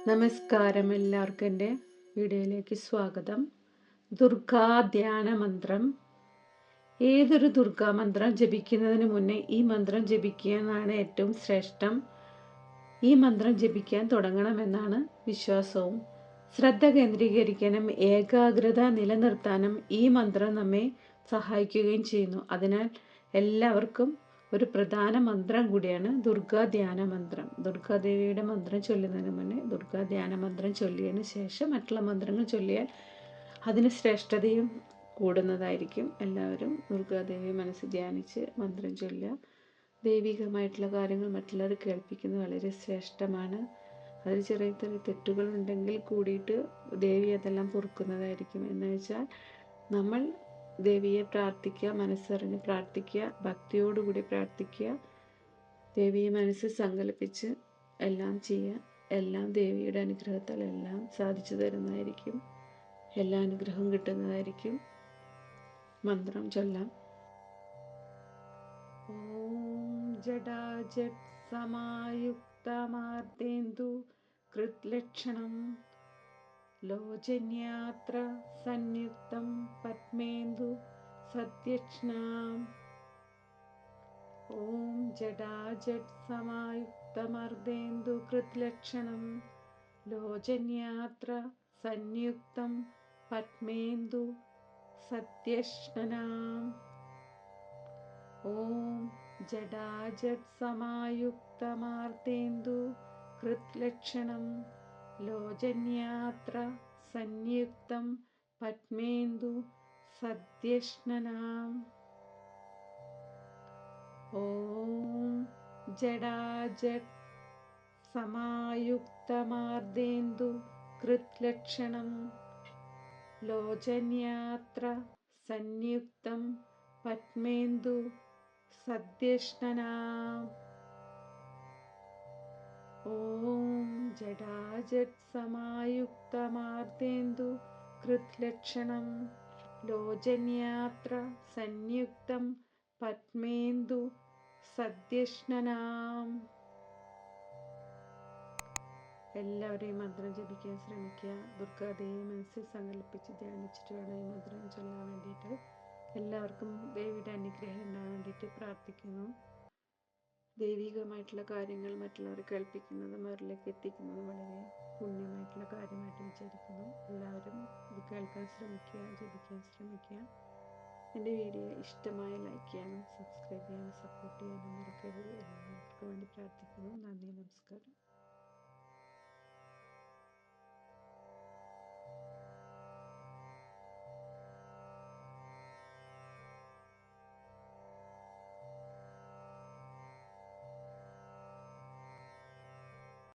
നമസ്കാരം, എല്ലാവർക്കും എൻ്റെ വീഡിയോയിലേക്ക് സ്വാഗതം. ദുർഗാ ധ്യാന മന്ത്രം. ഏതൊരു ദുർഗാ മന്ത്രം ജപിക്കുന്നതിന് മുന്നേ ഈ മന്ത്രം ജപിക്കുക എന്നാണ് ഏറ്റവും ശ്രേഷ്ഠം. ഈ മന്ത്രം ജപിക്കാൻ തുടങ്ങണമെന്നാണ് വിശ്വാസവും. ശ്രദ്ധ കേന്ദ്രീകരിക്കാനും ഏകാഗ്രത നിലനിർത്താനും ഈ മന്ത്രം നമ്മെ സഹായിക്കുകയും ചെയ്യുന്നു. അതിനാൽ എല്ലാവർക്കും ഒരു പ്രധാന മന്ത്രം കൂടിയാണ് ദുർഗാ ധ്യാന മന്ത്രം. ദുർഗാദേവിയുടെ മന്ത്രം ചൊല്ലുന്നതിന് മുന്നേ ദുർഗാ ധ്യാന മന്ത്രം ചൊല്ലിയതിന് ശേഷം മറ്റുള്ള മന്ത്രങ്ങൾ ചൊല്ലിയാൽ അതിന് ശ്രേഷ്ഠതയും കൂടുന്നതായിരിക്കും. എല്ലാവരും ദുർഗാദേവിയെ മനസ്സിൽ ധ്യാനിച്ച് മന്ത്രം ചൊല്ലുക. ദൈവികമായിട്ടുള്ള കാര്യങ്ങൾ മറ്റുള്ളവർ കേൾപ്പിക്കുന്നത് വളരെ ശ്രേഷ്ഠമാണ്. അതിൽ ചെറിയ ചെറിയ തെറ്റുകൾ ഉണ്ടെങ്കിൽ കൂടിയിട്ട് ദേവി അതെല്ലാം പൊറുക്കുന്നതായിരിക്കും. എന്ന് വെച്ചാൽ നമ്മൾ ദേവിയെ പ്രാർത്ഥിക്കുക, മനസ്സറിഞ്ഞ് പ്രാർത്ഥിക്കുക, ഭക്തിയോടുകൂടി പ്രാർത്ഥിക്കുക, ദേവിയെ മനസ്സിൽ സങ്കല്പിച്ച് എല്ലാം ചെയ്യുക. എല്ലാം ദേവിയുടെ അനുഗ്രഹത്താൽ എല്ലാം സാധിച്ചു തരുന്നതായിരിക്കും. എല്ലാ അനുഗ്രഹവും കിട്ടുന്നതായിരിക്കും. മന്ത്രം ചൊല്ലാം. ഓം ജഡാജഡ് സമായുക്തമാർദ്ദേന്ദു കൃത്ലക്ഷണം ലോചന്യാത്ര സംയുക്തം പത്മേന്ദു സത്യക്ഷ്ണാം. ഓം ജഡാജഡ് സമായുക്തമർദ്ദേന്ദു കൃത്ലക്ഷണം ലോചന്യാത്ര സംയുക്തം പത്മേന്ദു സത്യക്ഷ്ണാം. ഓം ജഡാജഡ് സമായുക്തമാർദ്ദേന്ദു കൃത്ലക്ഷണം ലോചന്യാത്ര സംയുക്തം പത്മേന്ദു സത്യക്ഷ്ണാം. ഓം ജഡാജഡ് സമായുക്തമാർദ്ദേന്ദു കൃത്ലക്ഷണം ലോചന്യാത്ര സംയുക്തം പത്മേന്ദു സത്യക്ഷ്ണാം. ഓം ജഡാജഡ് സമായുക്തമാർദ്ദേന്ദു കൃത്ലക്ഷണം ലോചന്യാത്ര സംയുക്തം പത്മേന്ദു സത്യക്ഷ്ണാം. എല്ലാവരെയും മന്ത്രം ജപിക്കാൻ ശ്രമിക്കുക. ദുർഗാദേവിയെ മനസ്സിൽ സങ്കല്പിച്ച് ധ്യാനിച്ചിട്ട് വേണം ഈ മന്ത്രം ചൊല്ലാൻ വേണ്ടിയിട്ട്. എല്ലാവർക്കും ദേവിയുടെ അനുഗ്രഹം ഉണ്ടാകാൻ വേണ്ടിയിട്ട് പ്രാർത്ഥിക്കുന്നു. ദൈവികമായിട്ടുള്ള കാര്യങ്ങൾ മറ്റുള്ളവർ കേൾപ്പിക്കുന്നതും അവരിലേക്ക് എത്തിക്കുന്നതും വളരെ പുണ്യമായിട്ടുള്ള കാര്യമായിട്ട് വിചാരിക്കുന്നു. എല്ലാവരും ഇത് കേൾക്കാൻ ശ്രമിക്കുക, ജപിക്കാൻ ശ്രമിക്കുക. എൻ്റെ വീഡിയോ ഇഷ്ടമായ ലൈക്ക് ചെയ്യാനും സബ്സ്ക്രൈബ് ചെയ്യാനും സപ്പോർട്ട് ചെയ്യാനും മറക്കരുത്. എല്ലാവർക്കും വേണ്ടി പ്രാർത്ഥിക്കുന്നു. നന്ദി, നമസ്കാരം.